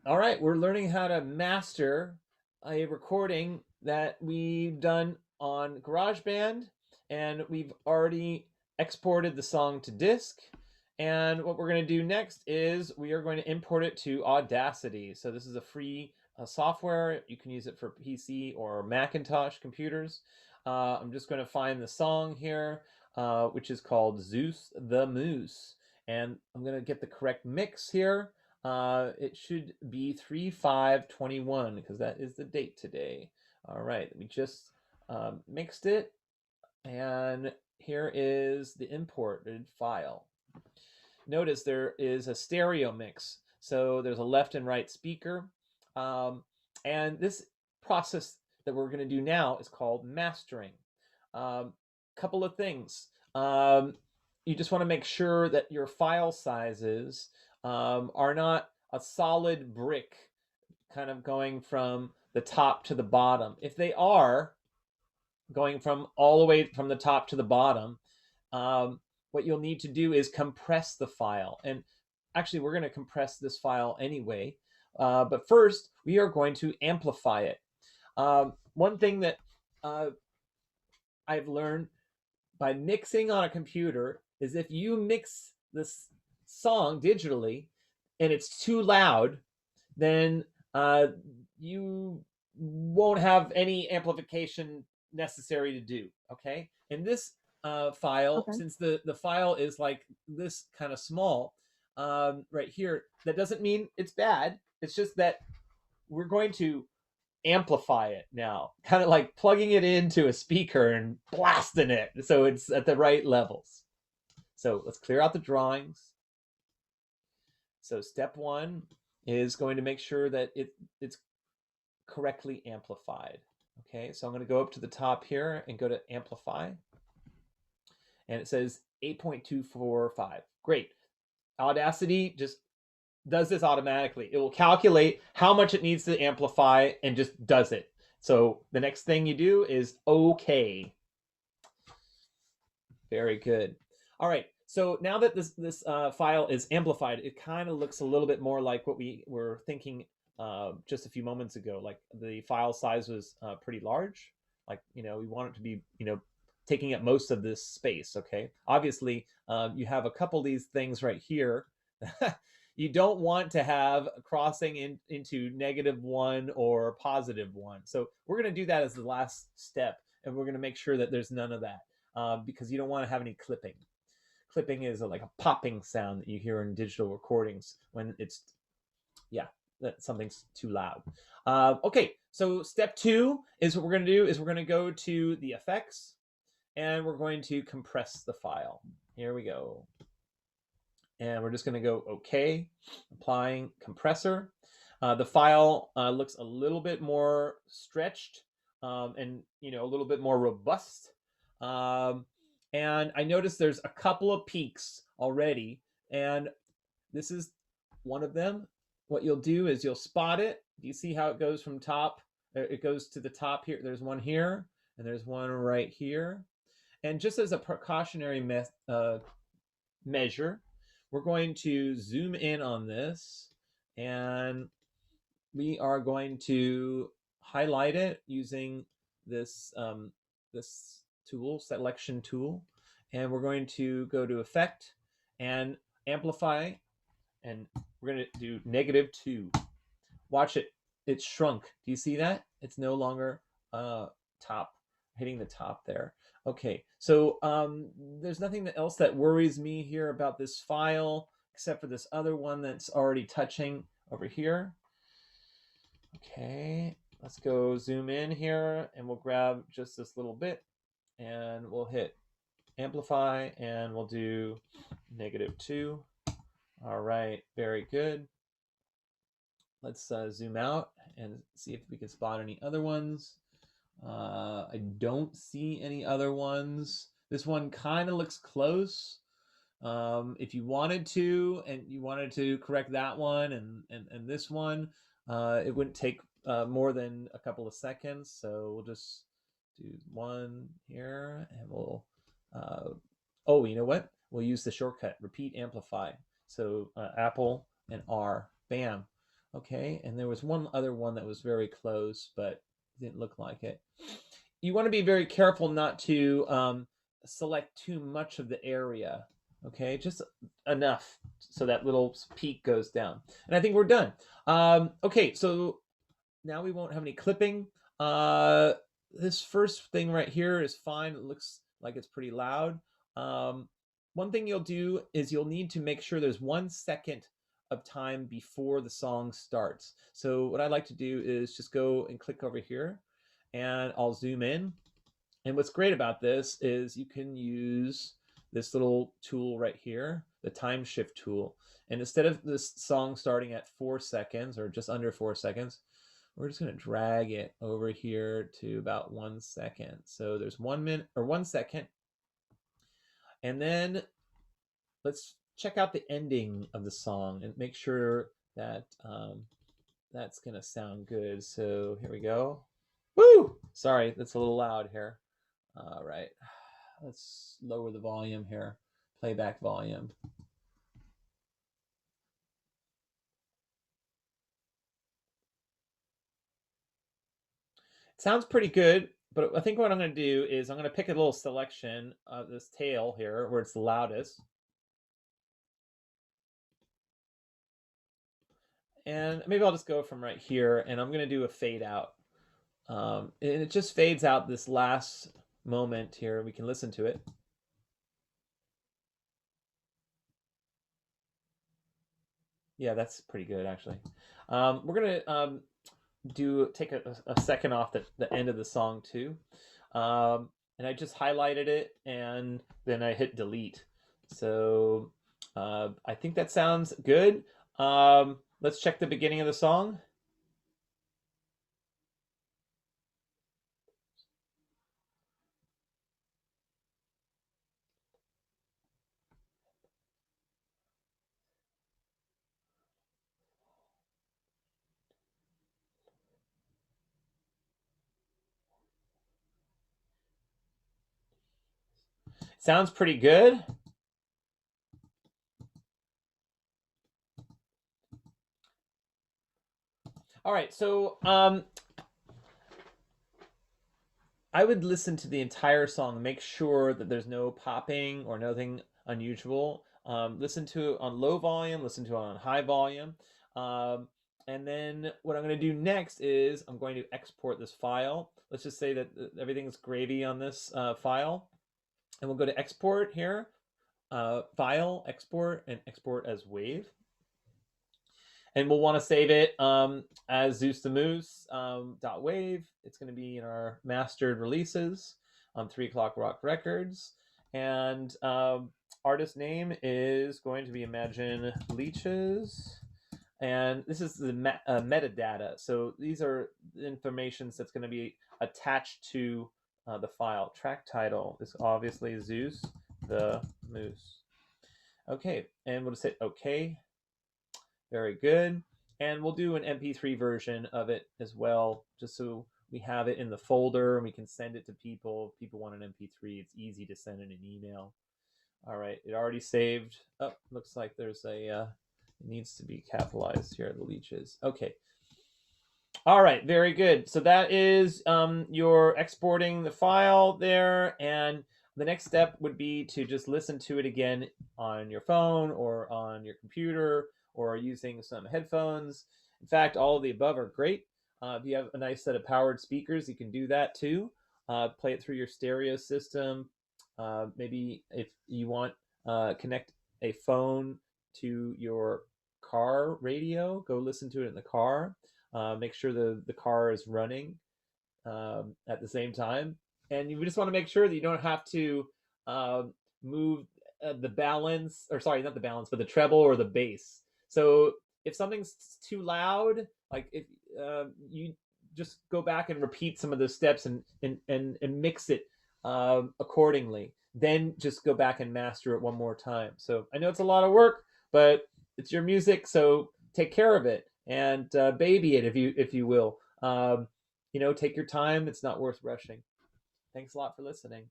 All right, we're learning how to master a recording that we've done on GarageBand, and we've already exported the song to disk. And what we're going to do next is we are going to import it to Audacity. So this is a free software. You can use it for PC or Macintosh computers. I'm just going to find the song here, which is called Zeus the Moose. And I'm going to get the correct mix here. It should be 3/5/21 because that is the date today. All right, we just mixed it, and here is the imported file. Notice there is a stereo mix, so there's a left and right speaker, and this process that we're going to do now is called mastering. Couple of things. You just want to make sure that your file sizes are not a solid brick kind of going from the top to the bottom. If they are going from all the way from the top to the bottom, what you'll need to do is compress the file. And actually, we're going to compress this file anyway. But first, we are going to amplify it. One thing that I've learned by mixing on a computer is if you mix this song digitally and it's too loud, then you won't have any amplification necessary to do. Okay. In this file, Okay. since the file is like this kind of small right here, that doesn't mean it's bad. It's just that we're going to amplify it now, kind of like plugging it into a speaker and blasting it so it's at the right levels. So let's clear out the drawings. So step one is going to make sure that it's correctly amplified. Okay, so I'm going to go up to the top here and go to amplify. And it says 8.245. Great. Audacity just does this automatically. It will calculate how much it needs to amplify and just does it. So the next thing you do is OK. Very good. All right. So now that this file is amplified, it kind of looks a little bit more like what we were thinking just a few moments ago. Like the file size was pretty large. Like, we want it to be, taking up most of this space. Okay. Obviously, you have a couple of these things right here. You don't want to have crossing into -1 or +1. So we're going to do that as the last step, and we're going to make sure that there's none of that because you don't want to have any clipping. Clipping is like a popping sound that you hear in digital recordings when it's, yeah, that something's too loud. Okay, so step two is what we're going to do is we're going to go to the effects and we're going to compress the file. Here we go. And we're just going to go OK, applying compressor. The file looks a little bit more stretched and a little bit more robust. And I noticed there's a couple of peaks already, and this is one of them. What you'll do is you'll spot it. Do you see how it goes from top? It goes to the top here. There's one here, and there's one right here. And just as a precautionary measure, we're going to zoom in on this, and we are going to highlight it using this tool, selection tool, and we're going to go to effect and amplify, and we're going to do -2. Watch it. It's shrunk. Do you see that? It's no longer top, hitting the top there. Okay, so there's nothing else that worries me here about this file except for this other one that's already touching over here. Okay, let's go zoom in here and we'll grab just this little bit and we'll hit amplify and we'll do -2. All right, very good. Let's zoom out and see if we can spot any other ones. I don't see any other ones. This one kind of looks close. If you wanted to, and you wanted to correct that one and this one, it wouldn't take more than a couple of seconds. So we'll just do one here, and we'll. Oh, you know what? We'll use the shortcut repeat amplify. So Apple and R, bam. Okay, and there was one other one that was very close, but didn't look like it. You want to be very careful not to select too much of the area. Okay, just enough so that little peak goes down. And I think we're done. Okay, so now we won't have any clipping. This first thing right here is fine. It looks like it's pretty loud. Um, One thing you'll do is you'll need to make sure there's 1 second of time before the song starts. So what I like to do is just go and click over here and I'll zoom in. And what's great about this is you can use this little tool right here, the time shift tool. And instead of this song starting at 4 seconds or just under 4 seconds, we're just going to drag it over here to about 1 second. So there's 1 minute or 1 second. And then let's check out the ending of the song and make sure that that's going to sound good. So here we go. Woo! Sorry, that's a little loud here. All right. Let's lower the volume here. Playback volume. It sounds pretty good, but I think what I'm going to do is I'm going to pick a little selection of this tail here where it's the loudest. And maybe I'll just go from right here and I'm going to do a fade out. And it just fades out this last moment here. We can listen to it. Yeah, that's pretty good actually. We're going to take a second off the end of the song too. And I just highlighted it and then I hit delete. So I think that sounds good. Let's check the beginning of the song. Sounds pretty good. All right, so I would listen to the entire song, make sure that there's no popping or nothing unusual. Listen to it on low volume, listen to it on high volume. Um, and then what I'm going to do next is I'm going to export this file. Let's just say that everything's gravy on this file. And we'll go to export here, file, export, and export as wave. And we'll want to save it as Zeus the Moose .wave. It's going to be in our mastered releases on 3 O'Clock Rock Records. And artist name is going to be Imagine Leeches. And this is the metadata. So these are the information that's going to be attached to the file. Track title is obviously Zeus the Moose. Okay, and we'll just hit OK. Very good. And we'll do an MP3 version of it as well, just so we have it in the folder and we can send it to people. If people want an MP3, it's easy to send in an email. All right, it already saved. Oh, looks like there's a, it needs to be capitalized here, the leeches. Okay. All right, very good. So that is you're exporting the file there, and the next step would be to just listen to it again on your phone or on your computer or using some headphones. In fact, all of the above are great. If you have a nice set of powered speakers, you can do that too. Play it through your stereo system. Maybe if you want, connect a phone to your car radio, go listen to it in the car. Make sure the car is running at the same time. And you just want to make sure that you don't have to move the balance, or sorry, not the balance, but the treble or the bass. So if something's too loud, like if you just go back and repeat some of those steps and mix it accordingly. Then just go back and master it one more time. So I know it's a lot of work, but it's your music, so take care of it and baby it if you will. Take your time. It's not worth rushing. Thanks a lot for listening.